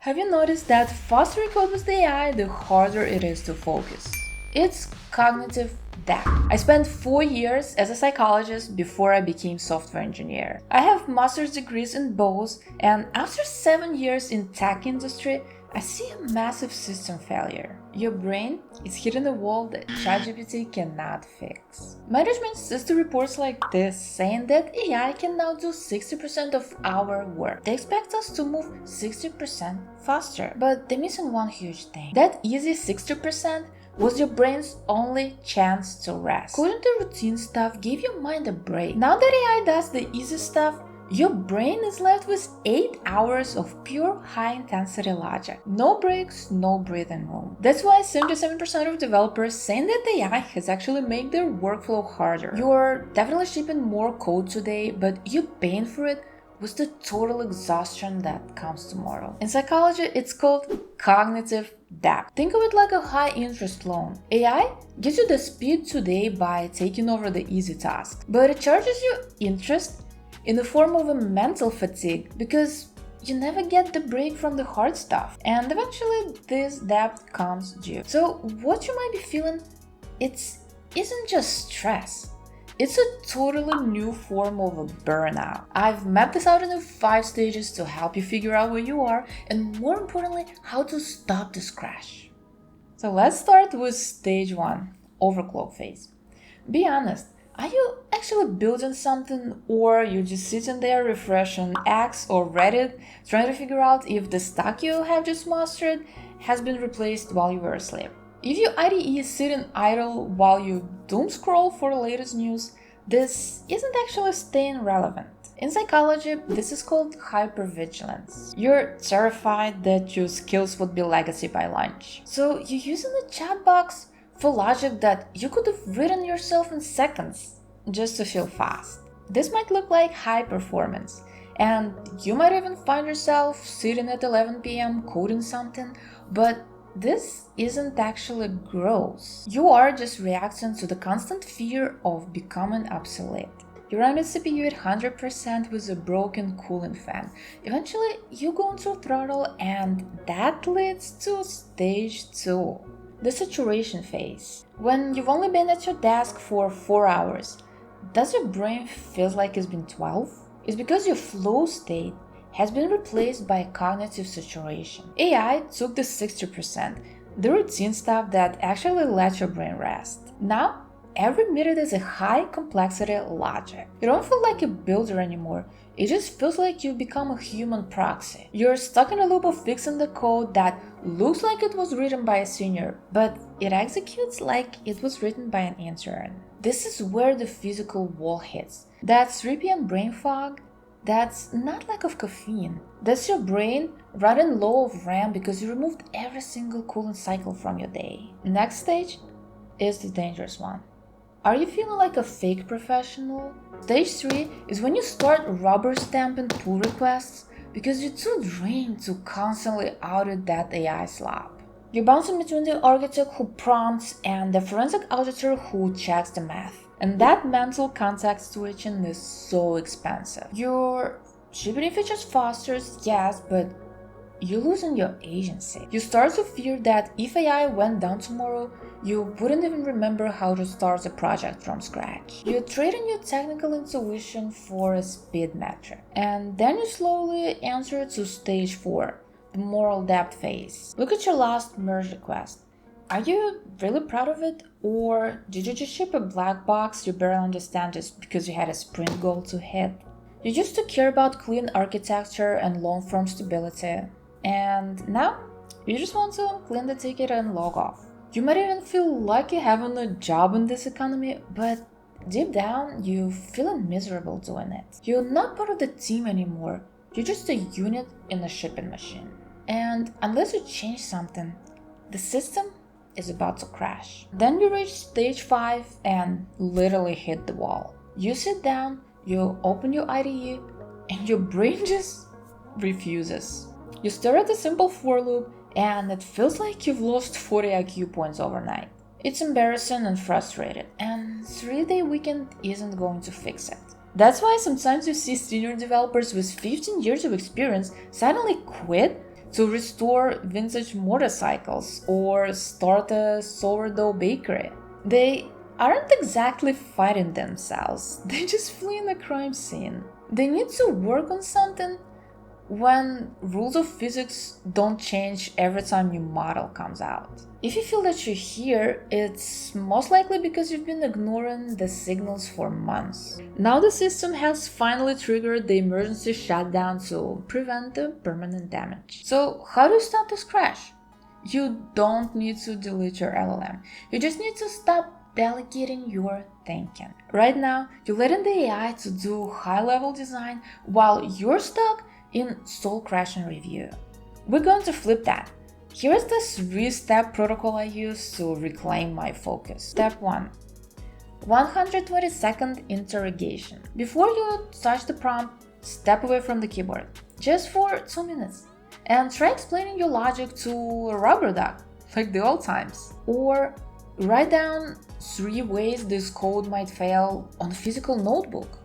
Have you noticed that the faster you code with the AI, the harder it is to focus? It's cognitive depth. I spent 4 years as a psychologist before I became software engineer. I have master's degrees in both, and after 7 years in tech industry, I see a massive system failure. Your brain is hitting a wall that ChatGPT cannot fix. Management sees the reports like this, saying that AI can now do 60% of our work. They expect us to move 60% faster. But they're missing one huge thing. That easy 60% was your brain's only chance to rest. Coding the routine stuff gave your mind a break. Now that AI does the easy stuff, your brain is left with 8 hours of pure high-intensity logic. No breaks, no breathing room. That's why 77% of developers saying that AI has actually made their workflow harder. You're definitely shipping more code today, but you're paying for it with the total exhaustion that comes tomorrow. In psychology, it's called cognitive depth. Think of it like a high-interest loan. AI gives you the speed today by taking over the easy task, but it charges you interest in the form of a mental fatigue because you never get the break from the hard stuff. And eventually this depth comes due. So what you might be feeling, isn't just stress. It's a totally new form of a burnout. I've mapped this out into 5 stages to help you figure out where you are and, more importantly, how to stop this crash. So let's start with stage 1, overclock phase. Be honest. Are you actually building something, or you just sitting there refreshing X or Reddit, trying to figure out if the stack you have just mastered has been replaced while you were asleep? If your IDE is sitting idle while you doom scroll for the latest news, this isn't actually staying relevant. In psychology, this is called hypervigilance. You're terrified that your skills would be legacy by lunch. So you're using the chat box for logic that you could have written yourself in seconds just to feel fast. This might look like high performance, and you might even find yourself sitting at 11 p.m. coding something, but this isn't actually growth. You are just reacting to the constant fear of becoming obsolete. You run your CPU at 100% with a broken cooling fan. Eventually, you go into throttle, and that leads to stage 2. The saturation phase. When you've only been at your desk for 4 hours, does your brain feel like it's been 12? It's because your flow state has been replaced by cognitive saturation. AI took the 60%, the routine stuff that actually lets your brain rest. Now, every minute is a high complexity logic. You don't feel like a builder anymore. It just feels like you've become a human proxy. You're stuck in a loop of fixing the code that looks like it was written by a senior, but it executes like it was written by an intern. This is where the physical wall hits. That's 3 p.m. brain fog. That's not lack of caffeine. That's your brain running low of RAM because you removed every single cooling cycle from your day. Next stage is the dangerous one. Are you feeling like a fake professional? Stage 3 is when you start rubber stamping pull requests because you're too drained to constantly audit that AI slop. You're bouncing between the architect who prompts and the forensic auditor who checks the math. And that mental context switching is so expensive. You're shipping features faster, yes, but you're losing your agency. You start to fear that if AI went down tomorrow, you wouldn't even remember how to start a project from scratch. You're trading your technical intuition for a speed metric. And then you slowly enter to stage 4, the moral depth phase. Look at your last merge request. Are you really proud of it? Or did you just ship a black box you barely understand just because you had a sprint goal to hit? You used to care about clean architecture and long-term stability. And now, you just want to clean the ticket and log off. You might even feel lucky having a job in this economy, but deep down, you're feeling miserable doing it. You're not part of the team anymore. You're just a unit in a shipping machine. And unless you change something, the system is about to crash. Then you reach stage 5 and literally hit the wall. You sit down, you open your IDE, and your brain just refuses. You stare at the simple for loop, and it feels like you've lost 40 IQ points overnight. It's embarrassing and frustrating, and 3-day weekend isn't going to fix it. That's why sometimes you see senior developers with 15 years of experience suddenly quit to restore vintage motorcycles or start a sourdough bakery. They aren't exactly fighting themselves, they just fleeing a crime scene. They need to work on something when rules of physics don't change every time new model comes out. If you feel that you're here, it's most likely because you've been ignoring the signals for months. Now the system has finally triggered the emergency shutdown to prevent the permanent damage. So how do you stop this crash? You don't need to delete your LLM. You just need to stop delegating your thinking. Right now, you're letting the AI to do high-level design while you're stuck in soul crashing review. We're going to flip that. Here's the 3-step protocol I use to reclaim my focus. Step 1. 120-second interrogation. Before you touch the prompt, step away from the keyboard, just for 2 minutes, and try explaining your logic to a rubber duck, like the old times. Or write down 3 ways this code might fail on a physical notebook.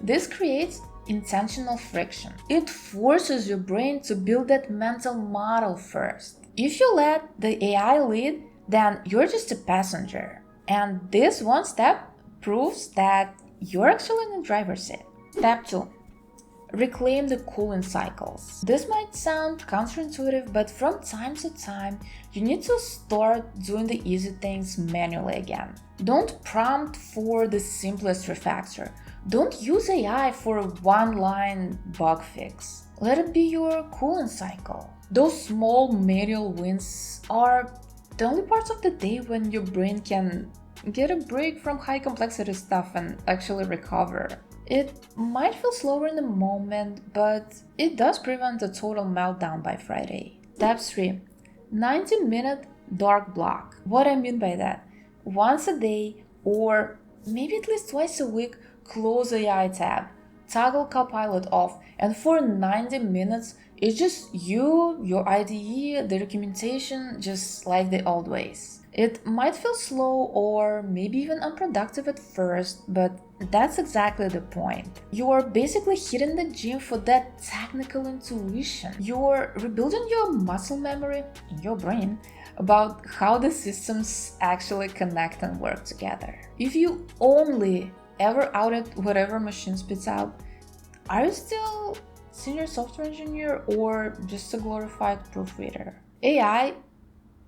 This creates intentional friction. It forces your brain to build that mental model first. If you let the AI lead, then you're just a passenger. And this one step proves that you're actually in the driver's seat. Step 2. Reclaim the cooling cycles. This might sound counterintuitive, but from time to time, you need to start doing the easy things manually again. Don't prompt for the simplest refactor. Don't use AI for a one-line bug fix. Let it be your cooling cycle. Those small manual wins are the only parts of the day when your brain can get a break from high complexity stuff and actually recover. It might feel slower in the moment, but it does prevent a total meltdown by Friday. Step 3. 90-minute dark block. What I mean by that? Once a day, or maybe at least twice a week, close the AI tab, toggle Copilot off, and for 90 minutes, it's just you, your IDE, the documentation, just like the old ways. It might feel slow or maybe even unproductive at first, but that's exactly the point. You're basically hitting the gym for that technical intuition. You're rebuilding your muscle memory in your brain about how the systems actually connect and work together. If you only ever audit whatever machine spits out, are you still senior software engineer or just a glorified proofreader? AI,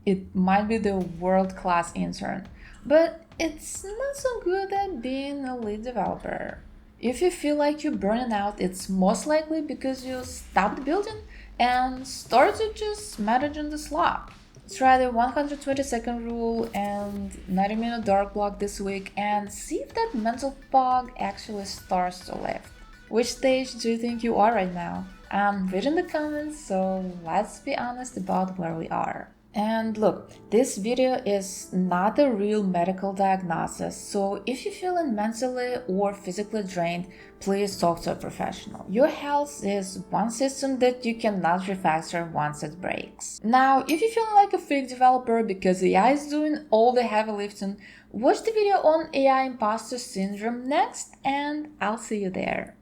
it might be the world-class intern, but it's not so good at being a lead developer. If you feel like you're burning out, it's most likely because you stopped building and started just managing the slop. Try the 120-second rule and 90-minute dark block this week and see if that mental fog actually starts to lift. Which stage do you think you are right now? I'm reading the comments, so let's be honest about where we are. And look, this video is not a real medical diagnosis, so if you're feeling mentally or physically drained, please talk to a professional. Your health is one system that you cannot refactor once it breaks. Now, if you're feeling like a freak developer because AI is doing all the heavy lifting, watch the video on AI imposter syndrome next, and I'll see you there.